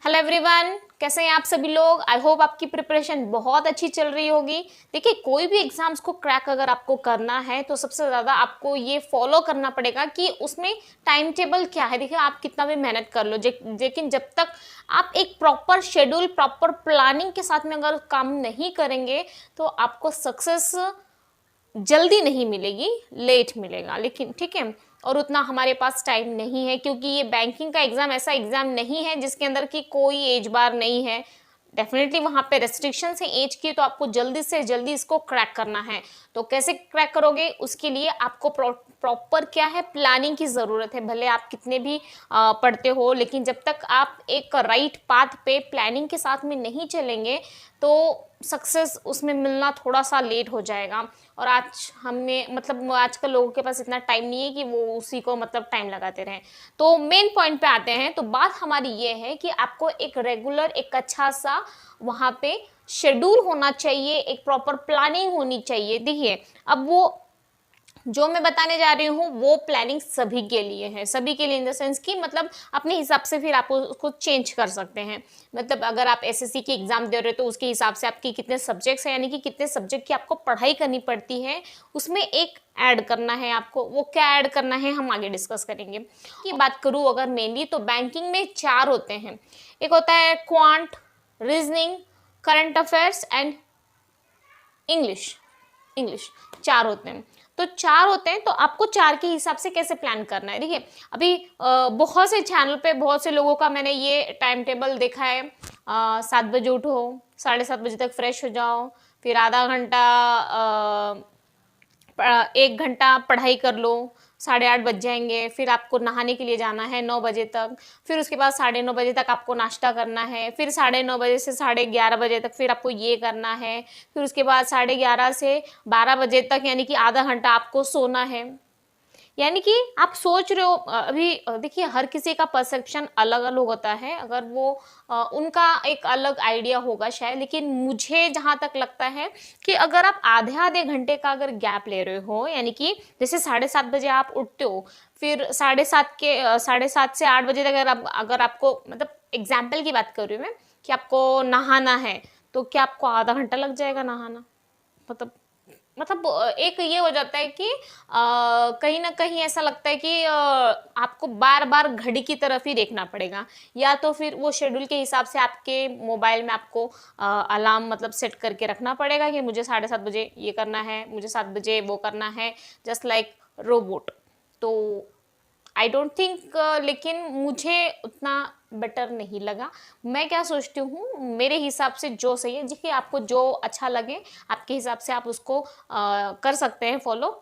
Hello everyone, कैसे हैं आप सभी लोग। आई होप आपकी प्रिपरेशन बहुत अच्छी चल रही होगी। देखिए, कोई भी एग्जाम्स को क्रैक अगर आपको करना है तो सबसे ज़्यादा आपको ये फॉलो करना पड़ेगा कि उसमें टाइम टेबल क्या है। देखिए, आप कितना भी मेहनत कर लो, लेकिन जब तक आप एक प्रॉपर शेड्यूल, प्रॉपर प्लानिंग के साथ में अगर काम नहीं करेंगे तो आपको सक्सेस जल्दी नहीं मिलेगी, लेट मिलेगा। लेकिन ठीक है, और उतना हमारे पास टाइम नहीं है क्योंकि ये बैंकिंग का एग्ज़ाम ऐसा एग्ज़ाम नहीं है जिसके अंदर की कोई एज बार नहीं है। डेफिनेटली वहाँ पे रेस्ट्रिक्शंस है एज की, तो आपको जल्दी से जल्दी इसको क्रैक करना है। तो कैसे क्रैक करोगे, उसके लिए आपको प्रॉपर क्या है, प्लानिंग की ज़रूरत है। भले आप कितने भी पढ़ते हो, लेकिन जब तक आप एक राइट पाथ पे प्लानिंग के साथ में नहीं चलेंगे तो सक्सेस उसमें मिलना थोड़ा सा लेट हो जाएगा। और आज हमें मतलब आजकल लोगों के पास इतना टाइम नहीं है कि वो उसी को मतलब टाइम लगाते रहें। तो मेन पॉइंट पे आते हैं। तो बात हमारी ये है कि आपको एक रेगुलर, एक अच्छा सा वहाँ पे शेड्यूल होना चाहिए, एक प्रॉपर प्लानिंग होनी चाहिए। देखिए, अब वो जो मैं बताने जा रही हूँ वो प्लानिंग सभी के लिए है, सभी के लिए इन द सेंस कि मतलब अपने हिसाब से फिर आप उसको चेंज कर सकते हैं। मतलब अगर आप एसएससी की एग्जाम दे रहे हो तो उसके हिसाब से आपकी कितने सब्जेक्ट्स हैं, यानी कि कितने सब्जेक्ट की आपको पढ़ाई करनी पड़ती है, उसमें एक ऐड करना है आपको। वो क्या ऐड करना है हम आगे डिस्कस करेंगे। की बात करूँ अगर मेनली, तो बैंकिंग में 4 होते हैं। एक होता है quant, reasoning, current affairs and English. English 4 होते हैं। तो 4 होते हैं, तो आपको 4 के हिसाब से कैसे प्लान करना है। देखिए, अभी बहुत से चैनल पे बहुत से लोगों का मैंने ये टाइम टेबल देखा है। 7 बजे उठो, 7:30 बजे तक फ्रेश हो जाओ, फिर आधा घंटा 1 घंटा पढ़ाई कर लो, 8:30 बज जाएंगे। फिर आपको नहाने के लिए जाना है 9 बजे तक। फिर उसके बाद 9:30 बजे तक आपको नाश्ता करना है। फिर 9:30 बजे से 11:30 बजे तक फिर आपको ये करना है। फिर उसके बाद 11:30 से 12 बजे तक यानी कि आधा घंटा आपको सोना है। यानी कि आप सोच रहे हो अभी देखिए, हर किसी का परसेप्शन अलग अलग होता है। अगर वो उनका एक अलग आइडिया होगा शायद, लेकिन मुझे जहाँ तक लगता है कि अगर आप आधे आधे घंटे का अगर गैप ले रहे हो, यानी कि जैसे 7:30 बजे आप उठते हो, फिर 7:30 से 8 बजे तक अगर आपको मतलब एग्जाम्पल की बात कर रही हूँ मैं कि आपको नहाना है, तो क्या आपको आधा घंटा लग जाएगा नहाना? मतलब एक ये हो जाता है कि कहीं ना कहीं ऐसा लगता है कि आपको बार बार घड़ी की तरफ ही देखना पड़ेगा, या तो फिर वो शेड्यूल के हिसाब से आपके मोबाइल में आपको अलार्म मतलब सेट करके रखना पड़ेगा कि मुझे 7:30 बजे ये करना है, मुझे 7 बजे वो करना है, जस्ट लाइक रोबोट। तो आई डोंट थिंक, लेकिन मुझे उतना बेटर नहीं लगा। मैं क्या सोचती हूँ, मेरे हिसाब से जो सही है, देखिए आपको जो अच्छा लगे आपके हिसाब से आप उसको कर सकते हैं फॉलो।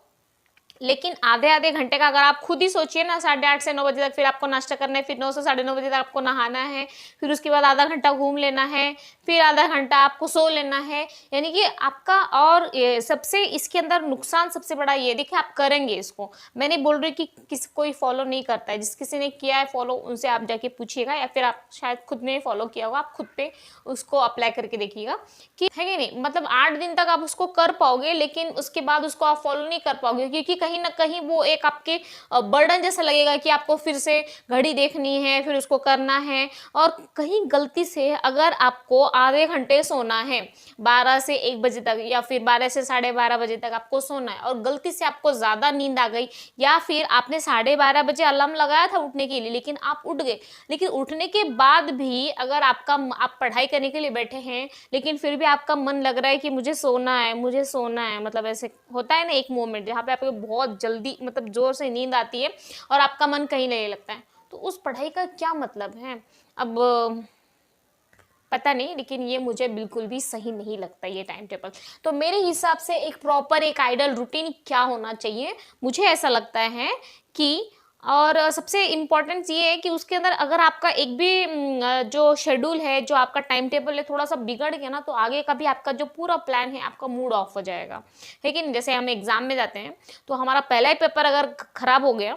लेकिन आधे आधे घंटे का अगर आप खुद ही सोचिए ना, 8:30 से 9 बजे तक फिर आपको नाश्ता करना है, फिर 9 से 9:30 बजे तक आपको नहाना है, फिर उसके बाद आधा घंटा घूम लेना है, फिर आधा घंटा आपको सो लेना है। यानी कि आपका, और सबसे इसके अंदर नुकसान सबसे बड़ा ये, देखिए आप करेंगे इसको, मैं नहीं बोल रही कि किसी कोई फॉलो नहीं करता है, जिस किसी ने किया है फॉलो उनसे आप जाके पूछिएगा, या फिर आप शायद खुद ने फॉलो किया होगा, आप खुद पे उसको अप्लाई करके देखिएगा कि है कि नहीं। मतलब 8 दिन तक आप उसको कर पाओगे, लेकिन उसके बाद उसको आप फॉलो नहीं कर पाओगे, क्योंकि कहीं ना कहीं वो एक आपके बर्डन जैसा लगेगा कि आपको फिर से घड़ी देखनी है, फिर उसको करना है। और कहीं गलती से अगर आपको आधे घंटे सोना है 12 से 1 बजे तक, या फिर 12 से 12:30 बजे तक आपको सोना है, और गलती से आपको ज़्यादा नींद आ गई, या फिर आपने 12:30 बजे अलार्म लगाया था उठने के लिए लेकिन आप उठ गए, लेकिन उठने के बाद भी अगर आप पढ़ाई करने के लिए बैठे हैं, लेकिन फिर भी आपका मन लग रहा है कि मुझे सोना है, मुझे सोना है, मतलब ऐसे होता है ना एक मोमेंट जहाँ पे आपको बहुत जल्दी मतलब जोर से नींद आती है और आपका मन कहीं नहीं लगता है, तो उस पढ़ाई का क्या मतलब है। अब पता नहीं, लेकिन ये मुझे बिल्कुल भी सही नहीं लगता ये टाइम टेबल। तो मेरे हिसाब से एक प्रॉपर, एक आइडल रूटीन क्या होना चाहिए, मुझे ऐसा लगता है कि, और सबसे इम्पोर्टेंट ये है कि उसके अंदर अगर आपका एक भी जो शेड्यूल है, जो आपका टाइम टेबल है, थोड़ा सा बिगड़ गया ना, तो आगे का भी आपका जो पूरा प्लान है आपका मूड ऑफ हो जाएगा, है कि नहीं। जैसे हम एग्जाम में जाते हैं तो हमारा पहला ही पेपर अगर खराब हो गया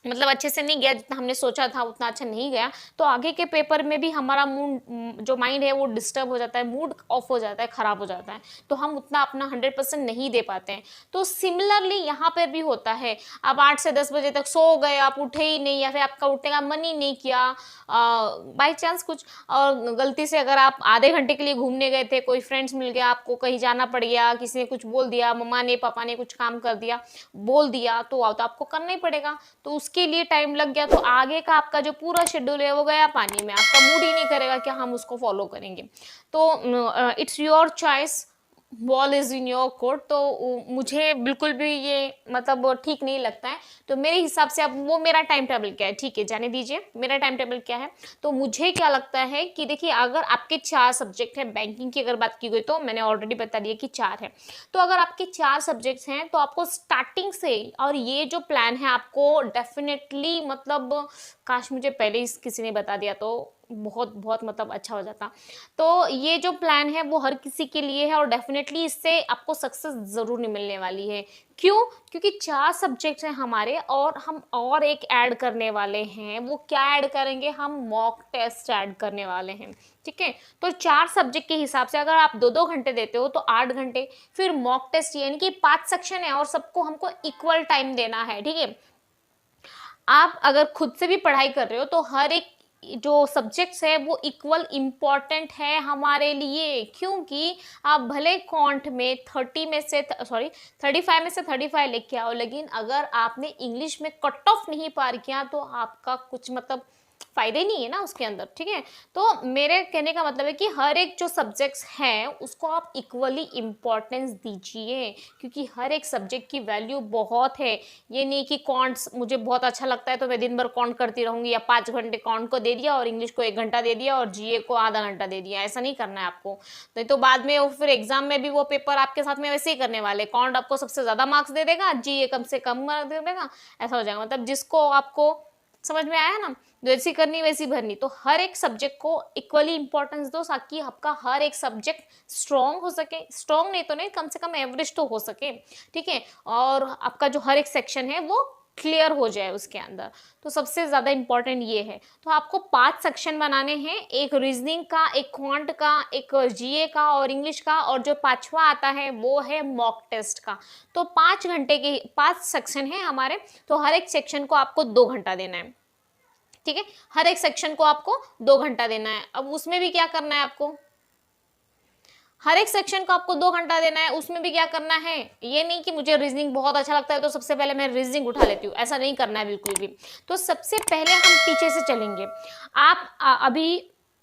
मतलब अच्छे से नहीं गया, जितना हमने सोचा था उतना अच्छा नहीं गया, तो आगे के पेपर में भी हमारा मूड, जो माइंड है वो डिस्टर्ब हो जाता है, मूड ऑफ हो जाता है, खराब हो जाता है, तो हम उतना अपना 100% नहीं दे पाते हैं। तो सिमिलरली यहाँ पर भी होता है, आप 8 से 10 बजे तक सो गए, आप उठे ही नहीं, या फिर आपका उठने का मन ही नहीं किया, बाई चांस कुछ, और गलती से अगर आप आधे घंटे के लिए घूमने गए थे, कोई फ्रेंड्स मिल गया, आपको कहीं जाना पड़ गया, किसी ने कुछ बोल दिया, मम्मा ने पापा ने कुछ काम कर दिया, बोल दिया, तो आपको करना ही पड़ेगा, तो उसके लिए टाइम लग गया, तो आगे का आपका जो पूरा शेड्यूल है वो गया पानी में, आपका मूड ही नहीं करेगा कि हम उसको फॉलो करेंगे। तो it's your choice, ball is in your court. तो मुझे बिल्कुल भी ये मतलब ठीक नहीं लगता है। तो मेरे हिसाब से अब वो मेरा टाइम टेबल क्या है, ठीक है जाने दीजिए, मेरा टाइम टेबल क्या है। तो मुझे क्या लगता है कि देखिए, अगर आपके 4 सब्जेक्ट हैं, बैंकिंग की अगर बात की गई तो मैंने ऑलरेडी बता दिया कि 4 है, तो अगर आपके 4 सब्जेक्ट्स हैं तो आपको स्टार्टिंग से, और ये जो प्लान है आपको डेफिनेटली, मतलब काश मुझे पहले ही किसी ने बता दिया तो बहुत बहुत मतलब अच्छा हो जाता। तो ये जो प्लान है वो हर किसी के लिए है, और डेफिनेटली इससे आपको सक्सेस ज़रूर नहीं मिलने वाली है। क्यों? क्योंकि 4 सब्जेक्ट्स हैं हमारे, और हम और एक ऐड करने वाले हैं। वो क्या ऐड करेंगे? हम मॉक टेस्ट ऐड करने वाले हैं, ठीक है। तो 4 सब्जेक्ट के हिसाब से अगर आप 2-2 घंटे देते हो तो 8 घंटे, फिर मॉक टेस्ट, यानी कि 5 सेक्शन है और सबको हमको इक्वल टाइम देना है, ठीक है। आप अगर खुद से भी पढ़ाई कर रहे हो तो हर एक जो सब्जेक्ट्स है वो इक्वल इम्पॉर्टेंट है हमारे लिए, क्योंकि आप भले क्वांट में 35 में से 35 लेके आओ, लेकिन अगर आपने इंग्लिश में कट ऑफ नहीं पार किया तो आपका कुछ मतलब फायदे नहीं है ना उसके अंदर, ठीक है। तो मेरे कहने का मतलब है कि हर एक जो सब्जेक्ट्स हैं उसको आप इक्वली इम्पोर्टेंस दीजिए, क्योंकि हर एक सब्जेक्ट की वैल्यू बहुत है। ये नहीं कि कॉन्ट्स मुझे बहुत अच्छा लगता है तो मैं दिन भर कॉन्ट करती रहूंगी, या 5 घंटे कॉन्ट को दे दिया और इंग्लिश को 1 घंटा दे दिया और जीए को आधा घंटा दे दिया, ऐसा नहीं करना है आपको। नहीं तो बाद में फिर एग्जाम में भी वो पेपर आपके साथ में वैसे ही करने वाले, कॉन्ट आपको सबसे ज्यादा मार्क्स दे देगा, जीए कम से कम मार्क्स दे देगा, ऐसा हो जाएगा। मतलब जिसको आपको समझ में आया ना, जैसी करनी वैसी भरनी। तो हर एक सब्जेक्ट को इक्वली इंपॉर्टेंस दो, ताकि आपका हर एक सब्जेक्ट स्ट्रॉन्ग हो सके, स्ट्रॉन्ग नहीं तो नहीं, कम से कम एवरेज तो हो सके, ठीक है। और आपका जो हर एक सेक्शन है वो क्लियर हो जाए उसके अंदर। तो सबसे ज़्यादा इंपॉर्टेंट ये है। तो आपको 5 सेक्शन बनाने हैं, एक रीजनिंग का, एक क्वांट का, एक जीए का और इंग्लिश का, और जो 5वां आता है वो है मॉक टेस्ट का। तो 5 घंटे के 5 सेक्शन है हमारे, तो हर एक सेक्शन को आपको 2 घंटा देना है, ठीक है। हर एक सेक्शन को आपको 2 घंटा देना है। अब उसमें भी क्या करना है आपको, हर एक सेक्शन को आपको 2 घंटा देना है, उसमें भी क्या करना है, ये नहीं कि मुझे रीजनिंग बहुत अच्छा लगता है तो सबसे पहले मैं रीजनिंग उठा लेती हूँ, ऐसा नहीं करना है बिल्कुल भी। तो सबसे पहले हम पीछे से चलेंगे। आप अभी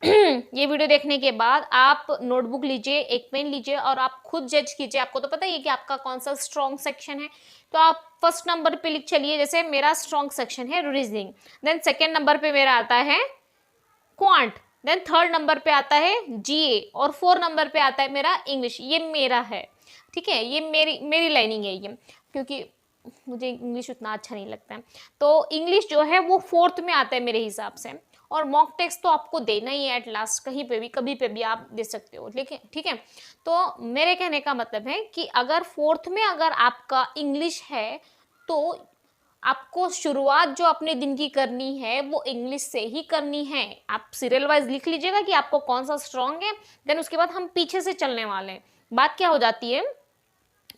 ये वीडियो देखने के बाद आप नोटबुक लीजिए, एक पेन लीजिए, और आप खुद जज कीजिए। आपको तो पता ही है कि आपका कौन सा स्ट्रॉन्ग सेक्शन है, तो आप फर्स्ट नंबर पे लिख चलिए। जैसे मेरा स्ट्रॉन्ग सेक्शन है रीजनिंग, देन सेकेंड नंबर पे मेरा आता है क्वांट, देन थर्ड नंबर पे आता है जीए, और 4 नंबर पे आता है मेरा इंग्लिश। ये मेरा है, ठीक है, ये मेरी लाइनिंग है ये, क्योंकि मुझे इंग्लिश उतना अच्छा नहीं लगता है। तो इंग्लिश जो है वो 4th में आता है मेरे हिसाब से। और मॉक टेस्ट तो आपको देना ही है एट लास्ट, कहीं पे भी कभी पे भी आप दे सकते हो, लेकिन ठीक है। तो मेरे कहने का मतलब है कि अगर 4th में अगर आपका इंग्लिश है तो आपको शुरुआत जो अपने दिन की करनी है वो इंग्लिश से ही करनी है। आप सीरियल वाइज लिख लीजिएगा कि आपको कौन सा स्ट्रॉन्ग है, देन उसके बाद हम पीछे से चलने वाले हैं। बात क्या हो जाती है,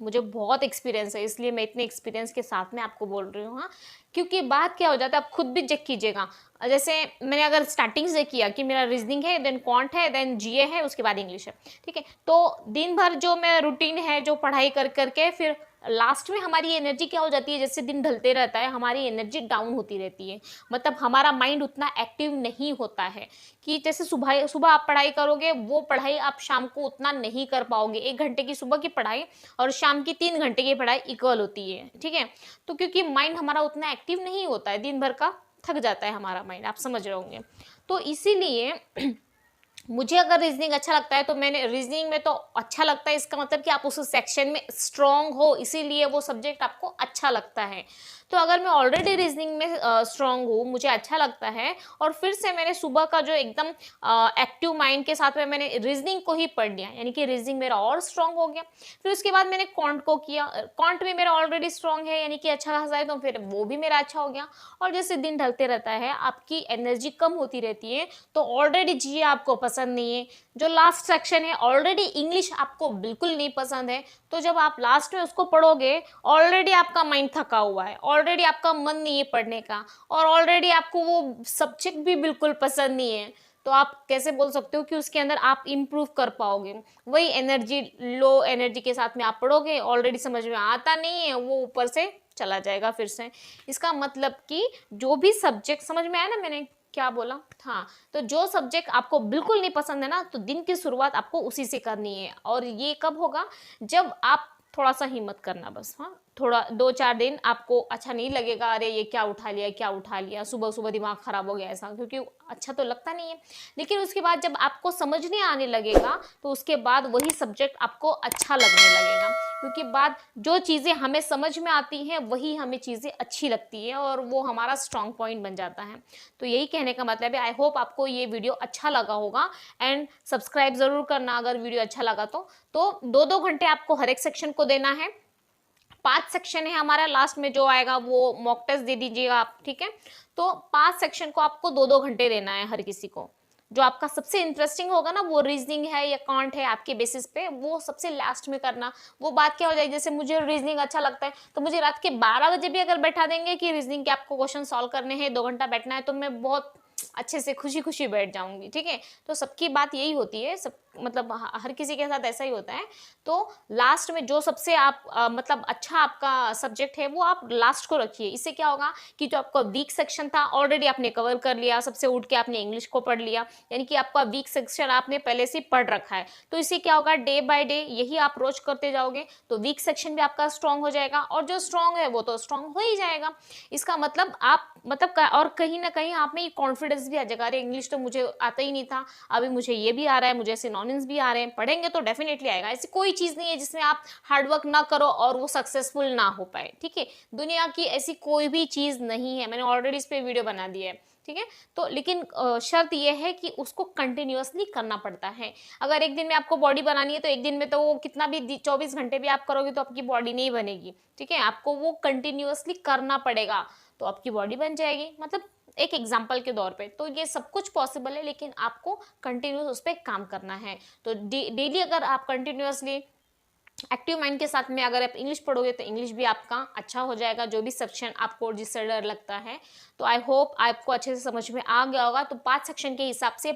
मुझे बहुत एक्सपीरियंस है इसलिए मैं इतने एक्सपीरियंस के साथ में आपको बोल रही हूँ, हाँ। क्योंकि बात क्या हो जाता है, आप खुद भी चेक कीजिएगा। जैसे मैंने अगर स्टार्टिंग से किया कि मेरा रीजनिंग है, देन क्वांट है, देन जीए है, उसके बाद इंग्लिश है, ठीक है। तो दिन भर जो मैं रूटीन है जो पढ़ाई कर करके फिर लास्ट में हमारी एनर्जी क्या हो जाती है, जैसे दिन ढलते रहता है हमारी एनर्जी डाउन होती रहती है। मतलब हमारा माइंड उतना एक्टिव नहीं होता है कि जैसे सुबह सुबह आप पढ़ाई करोगे वो पढ़ाई आप शाम को उतना नहीं कर पाओगे। 1 घंटे की सुबह की पढ़ाई और शाम की 3 घंटे की पढ़ाई इक्वल होती है, ठीक है। तो क्योंकि माइंड हमारा उतना एक्टिव नहीं होता है, दिन भर का थक जाता है हमारा माइंड, आप समझ रहे होंगे। तो इसीलिए मुझे अगर रीजनिंग अच्छा लगता है तो मैंने रीजनिंग में तो अच्छा लगता है, इसका मतलब कि आप उस सेक्शन में स्ट्रांग हो, इसीलिए वो सब्जेक्ट आपको अच्छा लगता है। तो अगर मैं ऑलरेडी रीजनिंग में स्ट्रांग हूँ, मुझे अच्छा लगता है, और फिर से मैंने सुबह का जो एकदम एक्टिव माइंड के साथ में मैंने रीजनिंग को ही पढ़ लिया, यानी कि रीजनिंग मेरा और स्ट्रांग हो गया। फिर उसके बाद मैंने कॉन्ट को किया, कॉन्ट में मेरा ऑलरेडी स्ट्रांग है, यानी कि अच्छा खासा है, तो फिर वो भी मेरा अच्छा हो गया। और जैसे दिन ढलते रहता है, आपकी एनर्जी कम होती रहती है, तो ऑलरेडी जी आपको पसंद नहीं है, जो लास्ट सेक्शन है ऑलरेडी इंग्लिश आपको बिल्कुल नहीं पसंद है, तो जब आप लास्ट में उसको पढ़ोगे, ऑलरेडी आपका माइंड थका हुआ है, ऑलरेडी आपका मन नहीं है पढ़ने का, और ऑलरेडी आपको वो सब्जेक्ट भी बिल्कुल पसंद नहीं है, तो आप कैसे बोल सकते हो कि उसके अंदर आप इम्प्रूव कर पाओगे? वही एनर्जी, लो एनर्जी के साथ में आप पढ़ोगे, ऑलरेडी समझ में आता नहीं है, वो ऊपर से चला जाएगा फिर से। इसका मतलब कि जो भी सब्जेक्ट, समझ में आया ना मैंने क्या बोला? हाँ, तो जो सब्जेक्ट आपको बिल्कुल नहीं पसंद है ना, तो दिन की शुरुआत आपको उसी से करनी है, और ये कब होगा? जब आप थोड़ा सा हिम्मत करना बस। हाँ, थोड़ा 2-4 दिन आपको अच्छा नहीं लगेगा, अरे ये क्या उठा लिया, क्या उठा लिया, सुबह सुबह दिमाग खराब हो गया, ऐसा, क्योंकि अच्छा तो लगता नहीं है। लेकिन उसके बाद जब आपको समझने आने लगेगा, तो उसके बाद वही सब्जेक्ट आपको अच्छा लगने लगेगा, क्योंकि बाद जो चीज़ें हमें समझ में आती हैं वही हमें चीज़ें अच्छी लगती है, और वो हमारा स्ट्रॉन्ग पॉइंट बन जाता है। तो यही कहने का मतलब है। आई होप आपको ये वीडियो अच्छा लगा होगा, एंड सब्सक्राइब ज़रूर करना अगर वीडियो अच्छा लगा तो 2-2 घंटे आपको हर एक सेक्शन को देना है। 5 सेक्शन है हमारा, लास्ट में जो आएगा वो मॉक टेस्ट दे दीजिएगा आप, ठीक है? तो 5 सेक्शन को आपको 2-2 घंटे देना है हर किसी को। जो आपका सबसे इंटरेस्टिंग होगा ना, वो रीजनिंग है या कॉन्ट है, आपके बेसिस पे वो सबसे लास्ट में करना। वो बात क्या हो जाएगी, जैसे मुझे रीजनिंग अच्छा लगता है, तो मुझे रात के 12 बजे भी अगर बैठा देंगे कि रीजनिंग के आपको क्वेश्चन सॉल्व करने हैं, 2 घंटा बैठना है, तो मैं बहुत अच्छे से खुशी खुशी बैठ जाऊंगी, ठीक है? तो सबकी बात यही होती है, सब मतलब हर किसी के साथ ऐसा ही होता है। तो लास्ट में जो सबसे आप मतलब अच्छा आपका सब्जेक्ट है, वो आप लास्ट को रखिए। इससे क्या होगा कि जो आपका वीक सेक्शन था ऑलरेडी आपने कवर कर लिया, सबसे उठ के आपने इंग्लिश को पढ़ लिया, यानी कि आपका वीक सेक्शन आपने पहले से पढ़ रखा है। तो इससे क्या होगा, डे बाय डे यही आप रोज करते जाओगे, तो वीक सेक्शन भी आपका स्ट्रांग हो जाएगा, और जो स्ट्रांग है वो तो स्ट्रांग हो ही जाएगा। इसका मतलब आप मतलब और कहीं ना कहीं आप में कॉन्फिडेंस भी आ जाएगा, अरे इंग्लिश तो मुझे आता ही नहीं था, अभी मुझे ये भी आ रहा है, मुझे सिनोनिम्स भी आ रहे हैं, पढ़ेंगे तो डेफिनेटली आएगा। ऐसी कोई चीज़ नहीं है जिसमें आप हार्डवर्क ना करो और वो सक्सेसफुल ना हो पाए, ठीक है? दुनिया की ऐसी कोई भी चीज़ नहीं है, मैंने ऑलरेडी इस पर वीडियो बना दी है, ठीक है? तो लेकिन शर्त यह है कि उसको कंटिन्यूअसली करना पड़ता है। अगर एक दिन में आपको बॉडी बनानी है, तो एक दिन में तो वो कितना भी 24 घंटे भी आप करोगे तो आपकी बॉडी नहीं बनेगी, ठीक है? आपको वो कंटिन्यूअसली करना पड़ेगा, तो आपकी बॉडी बन जाएगी। मतलब एक एग्जाम्पल के तौर पे तो ये सब कुछ पॉसिबल है, लेकिन आपको कंटिन्यूस उस पर काम करना है। तो डेली अगर आप कंटिन्यूअसली एक्टिव माइंड के साथ में अगर आप इंग्लिश पढ़ोगे, तो इंग्लिश भी आपका अच्छा हो जाएगा, जो भी सेक्शन आपको जिससे डर लगता है। तो आई होप आपको अच्छे से समझ में आ गया होगा। तो 5 सेक्शन के हिसाब से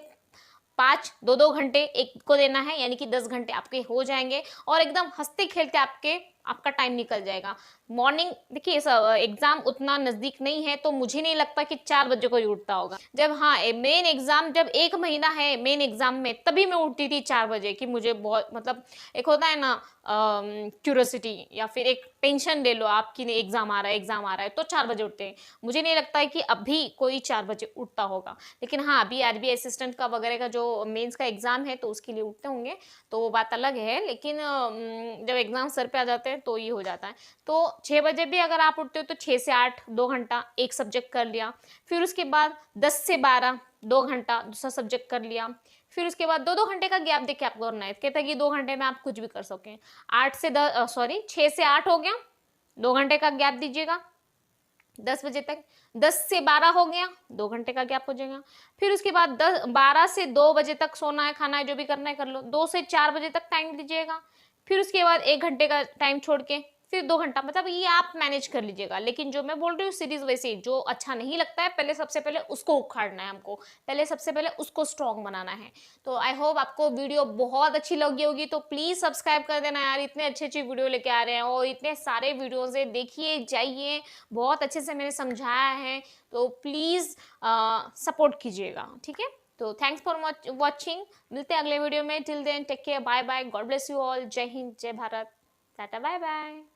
5 2-2 घंटे एक को देना है, यानी कि 10 घंटे आपके हो जाएंगे, और एकदम हंसते खेलते आपका टाइम निकल जाएगा। मॉर्निंग देखिए, एग्जाम उतना नजदीक नहीं है, तो मुझे नहीं लगता कि 4 बजे कोई उठता होगा। जब हाँ मेन एग्जाम, जब 1 महीना है मेन एग्जाम में, तभी मैं उठती थी 4 बजे, कि मुझे बहुत मतलब एक होता है ना क्यूरियोसिटी, या फिर एक टेंशन ले लो आपकी, एग्जाम आ रहा है तो 4 बजे उठते हैं। मुझे नहीं लगता है कि अभी कोई 4 बजे उठता होगा। लेकिन हाँ, अभी आरबीआई असिस्टेंट का वगैरह का जो मेंस का एग्जाम है, तो उसके लिए उठते होंगे, तो वो बात अलग है। लेकिन जब एग्जाम सर पे आ जाते हैं तो ये हो जाता है। तो 6 बजे भी अगर आप उठते हो, तो 6 से 8 2 घंटा एक सब्जेक्ट कर लिया, फिर उसके बाद 10 से 12 2 घंटा दूसरा सब्जेक्ट कर लिया, फिर उसके बाद 2-2 घंटे का गैप देके आपको करना है। कहता है कि 2 घंटे में आप कुछ भी कर सकें। 6 से 8 हो गया, 2 घंटे का गैप दीजिएगा 10 बजे तक। 10 से 12 हो गया, 2 घंटे का गैप हो जाएगा। फिर उसके बाद 12 से 2 बजे तक सोना है, खाना है, जो भी करना है कर लो। 2 से 4 बजे तक टाइम दीजिएगा। फिर उसके बाद 1 घंटे का टाइम छोड़ के फिर 2 घंटा, मतलब ये आप मैनेज कर लीजिएगा। लेकिन जो मैं बोल रही हूँ सीरीज वैसे, जो अच्छा नहीं लगता है पहले सबसे पहले उसको उखाड़ना है हमको, पहले सबसे पहले उसको स्ट्रॉन्ग बनाना है। तो आई होप आपको वीडियो बहुत अच्छी लगी होगी। तो प्लीज सब्सक्राइब कर देना यार, इतने अच्छी अच्छी वीडियो लेके आ रहे हैं, और इतने सारे वीडियोज है, देखिए जाइए, बहुत अच्छे से मैंने समझाया है। तो प्लीज सपोर्ट कीजिएगा, ठीक है? तो थैंक्स फॉर वॉचिंग, मिलते हैं अगले वीडियो में। Till then take care, bye bye, God bless you all, जय हिंद, जय भारत, टाटा, बाय बाय।